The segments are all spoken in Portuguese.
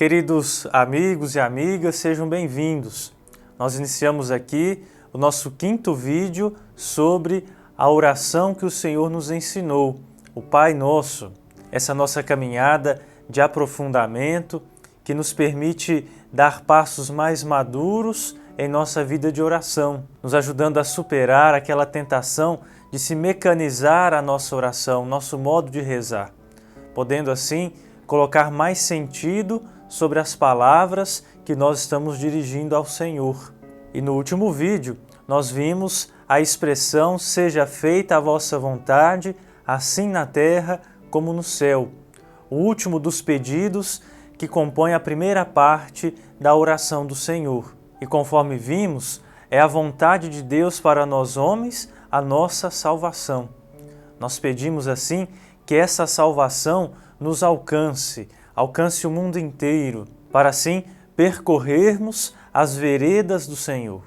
Queridos amigos e amigas, sejam bem-vindos. Nós iniciamos aqui o nosso quinto vídeo sobre a oração que o Senhor nos ensinou, o Pai Nosso. Essa nossa caminhada de aprofundamento que nos permite dar passos mais maduros em nossa vida de oração, nos ajudando a superar aquela tentação de se mecanizar a nossa oração, nosso modo de rezar, podendo assim colocar mais sentido sobre as palavras que nós estamos dirigindo ao Senhor. E no último vídeo, nós vimos a expressão "seja feita a vossa vontade, assim na terra como no céu", o último dos pedidos que compõe a primeira parte da oração do Senhor. E conforme vimos, é a vontade de Deus para nós homens a nossa salvação. Nós pedimos assim que essa salvação nos alcance o mundo inteiro, para assim percorrermos as veredas do Senhor.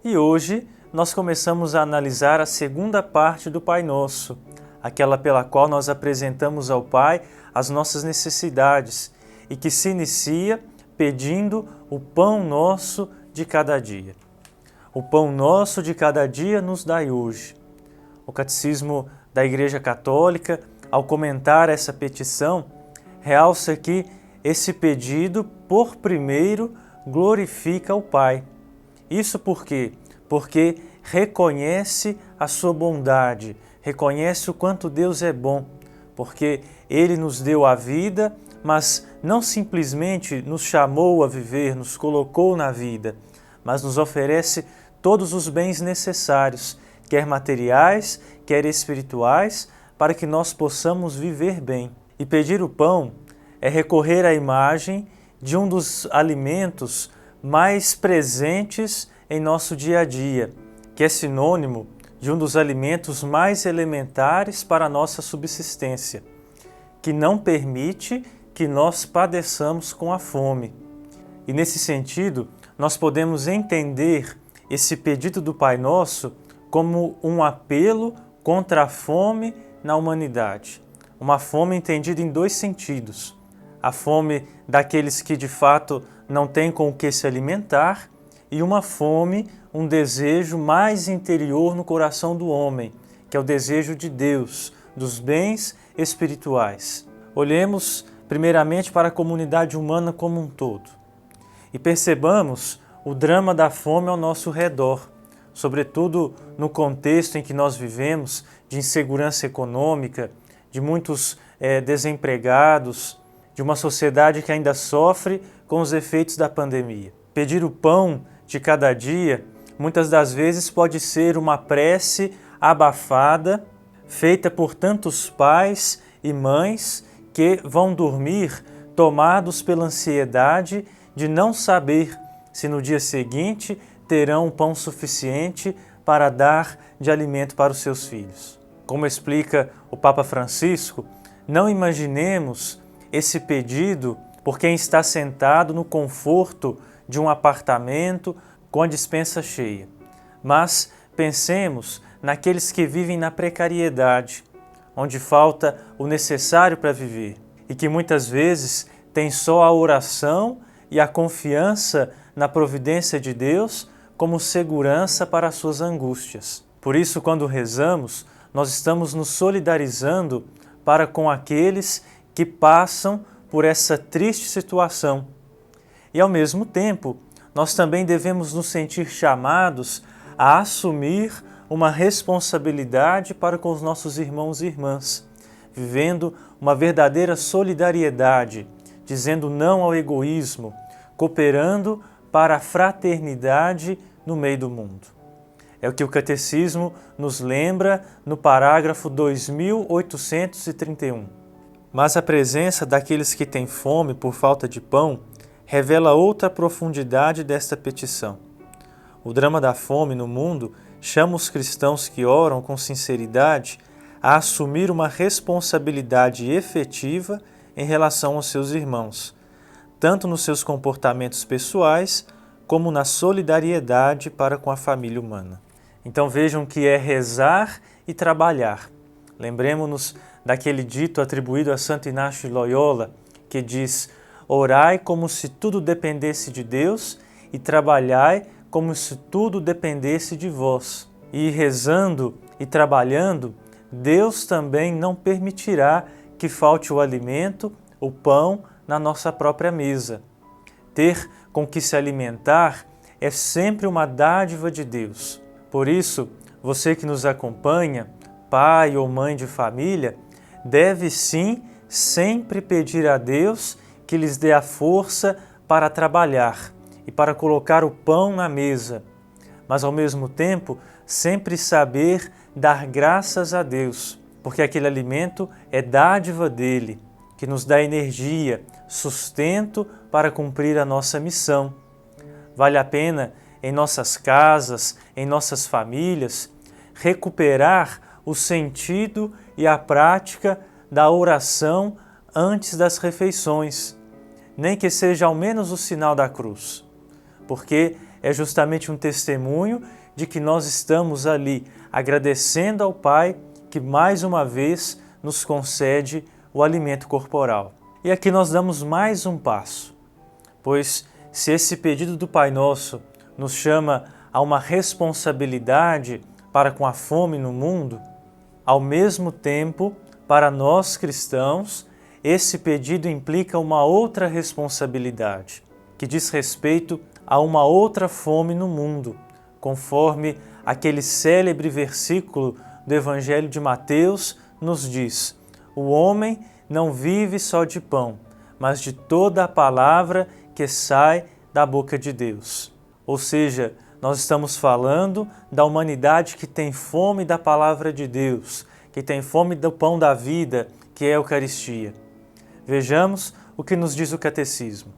E hoje nós começamos a analisar a segunda parte do Pai Nosso, aquela pela qual nós apresentamos ao Pai as nossas necessidades e que se inicia pedindo o pão nosso de cada dia. O pão nosso de cada dia nos dai hoje. O Catecismo da Igreja Católica, ao comentar essa petição, realça que esse pedido, por primeiro, glorifica o Pai. Isso por quê? Porque reconhece a sua bondade, reconhece o quanto Deus é bom, porque Ele nos deu a vida, mas não simplesmente nos chamou a viver, nos colocou na vida, mas nos oferece todos os bens necessários, quer materiais, quer espirituais, para que nós possamos viver bem. E pedir o pão é recorrer à imagem de um dos alimentos mais presentes em nosso dia a dia, que é sinônimo de um dos alimentos mais elementares para a nossa subsistência, que não permite que nós padeçamos com a fome. E nesse sentido, nós podemos entender esse pedido do Pai Nosso como um apelo contra a fome na humanidade. Uma fome entendida em dois sentidos. A fome daqueles que de fato não têm com o que se alimentar e uma fome, um desejo mais interior no coração do homem, que é o desejo de Deus, dos bens espirituais. Olhemos primeiramente para a comunidade humana como um todo e percebamos o drama da fome ao nosso redor, sobretudo no contexto em que nós vivemos de insegurança econômica, de muitos desempregados, de uma sociedade que ainda sofre com os efeitos da pandemia. Pedir o pão de cada dia, muitas das vezes pode ser uma prece abafada, feita por tantos pais e mães que vão dormir tomados pela ansiedade de não saber se no dia seguinte terão pão suficiente para dar de alimento para os seus filhos. Como explica o Papa Francisco, não imaginemos esse pedido por quem está sentado no conforto de um apartamento com a despensa cheia, mas pensemos naqueles que vivem na precariedade, onde falta o necessário para viver e que muitas vezes têm só a oração e a confiança na providência de Deus como segurança para as suas angústias. Por isso, quando rezamos, nós estamos nos solidarizando para com aqueles que passam por essa triste situação. E, ao mesmo tempo, nós também devemos nos sentir chamados a assumir uma responsabilidade para com os nossos irmãos e irmãs, vivendo uma verdadeira solidariedade, dizendo não ao egoísmo, cooperando para a fraternidade no meio do mundo. É o que o Catecismo nos lembra no parágrafo 2831. Mas a presença daqueles que têm fome por falta de pão revela outra profundidade desta petição. O drama da fome no mundo chama os cristãos que oram com sinceridade a assumir uma responsabilidade efetiva em relação aos seus irmãos, tanto nos seus comportamentos pessoais como na solidariedade para com a família humana. Então vejam que é rezar e trabalhar. Lembremos-nos daquele dito atribuído a Santo Inácio de Loyola, que diz: orai como se tudo dependesse de Deus e trabalhai como se tudo dependesse de vós. E rezando e trabalhando, Deus também não permitirá que falte o alimento, o pão, na nossa própria mesa. Ter com que se alimentar é sempre uma dádiva de Deus. Por isso, você que nos acompanha, pai ou mãe de família, deve sim sempre pedir a Deus que lhes dê a força para trabalhar e para colocar o pão na mesa, mas ao mesmo tempo sempre saber dar graças a Deus, porque aquele alimento é dádiva dele, que nos dá energia, sustento para cumprir a nossa missão. Vale a pena, em nossas casas, em nossas famílias, recuperar o sentido e a prática da oração antes das refeições, nem que seja ao menos o sinal da cruz, porque é justamente um testemunho de que nós estamos ali agradecendo ao Pai que mais uma vez nos concede o alimento corporal. E aqui nós damos mais um passo, pois se esse pedido do Pai Nosso nos chama a uma responsabilidade para com a fome no mundo, ao mesmo tempo, para nós cristãos, esse pedido implica uma outra responsabilidade, que diz respeito a uma outra fome no mundo, conforme aquele célebre versículo do Evangelho de Mateus nos diz: o homem não vive só de pão, mas de toda a palavra que sai da boca de Deus. Ou seja, nós estamos falando da humanidade que tem fome da palavra de Deus, que tem fome do pão da vida, que é a Eucaristia. Vejamos o que nos diz o Catecismo.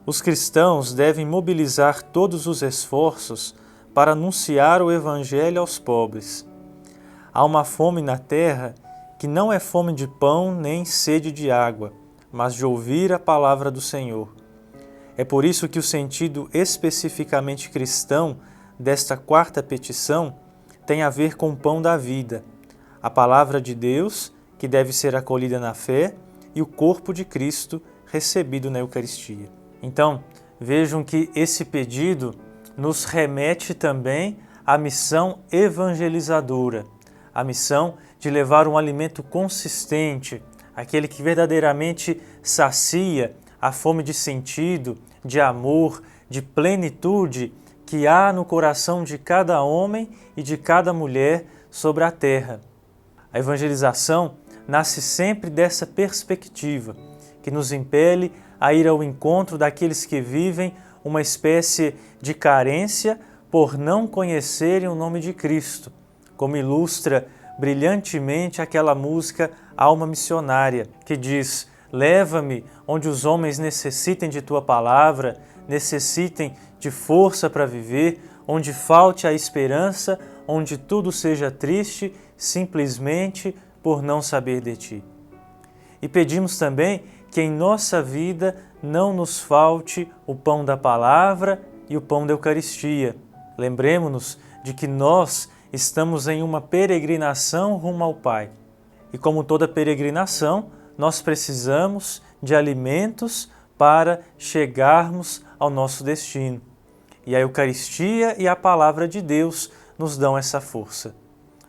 Os cristãos devem mobilizar todos os esforços para anunciar o Evangelho aos pobres. Há uma fome na terra que não é fome de pão nem sede de água, mas de ouvir a palavra do Senhor. É por isso que o sentido especificamente cristão desta quarta petição tem a ver com o pão da vida, a palavra de Deus, que deve ser acolhida na fé, e o corpo de Cristo recebido na Eucaristia. Então, vejam que esse pedido nos remete também à missão evangelizadora, a missão de levar um alimento consistente, aquele que verdadeiramente sacia a fome de sentido, de amor, de plenitude que há no coração de cada homem e de cada mulher sobre a terra. A evangelização nasce sempre dessa perspectiva, que nos impele a ir ao encontro daqueles que vivem uma espécie de carência por não conhecerem o nome de Cristo, como ilustra brilhantemente aquela música Alma Missionária, que diz: leva-me onde os homens necessitem de Tua palavra, necessitem de força para viver, onde falte a esperança, onde tudo seja triste, simplesmente por não saber de Ti. E pedimos também que em nossa vida não nos falte o pão da palavra e o pão da Eucaristia. Lembremos-nos de que nós estamos em uma peregrinação rumo ao Pai. E como toda peregrinação, nós precisamos de alimentos para chegarmos ao nosso destino. E a Eucaristia e a Palavra de Deus nos dão essa força.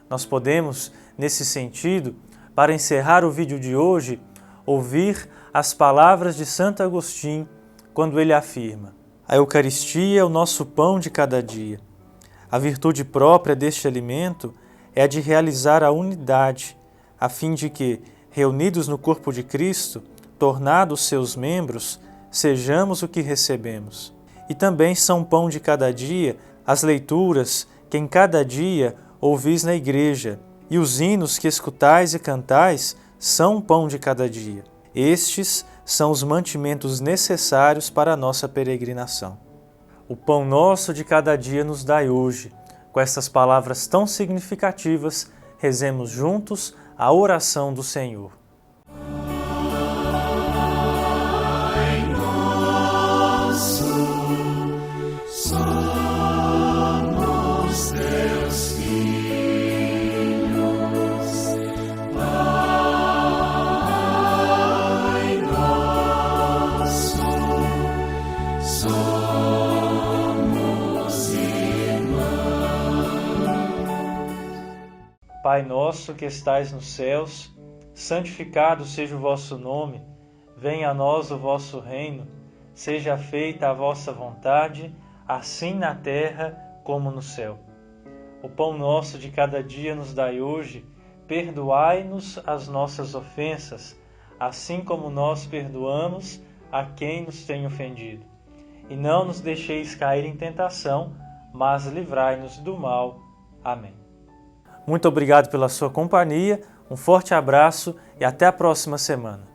Nós podemos, nesse sentido, para encerrar o vídeo de hoje, ouvir as palavras de Santo Agostinho, quando ele afirma: a Eucaristia é o nosso pão de cada dia. A virtude própria deste alimento é a de realizar a unidade, a fim de que, reunidos no corpo de Cristo, tornados seus membros, sejamos o que recebemos. E também são pão de cada dia as leituras que em cada dia ouvis na igreja, e os hinos que escutais e cantais são pão de cada dia. Estes são os mantimentos necessários para a nossa peregrinação. O pão nosso de cada dia nos dai hoje. Com estas palavras tão significativas, rezemos juntos a oração do Senhor. Pai nosso que estais nos céus, santificado seja o vosso nome, venha a nós o vosso reino, seja feita a vossa vontade, assim na terra como no céu. O pão nosso de cada dia nos dai hoje, perdoai-nos as nossas ofensas, assim como nós perdoamos a quem nos tem ofendido. E não nos deixeis cair em tentação, mas livrai-nos do mal. Amém. Muito obrigado pela sua companhia, um forte abraço e até a próxima semana.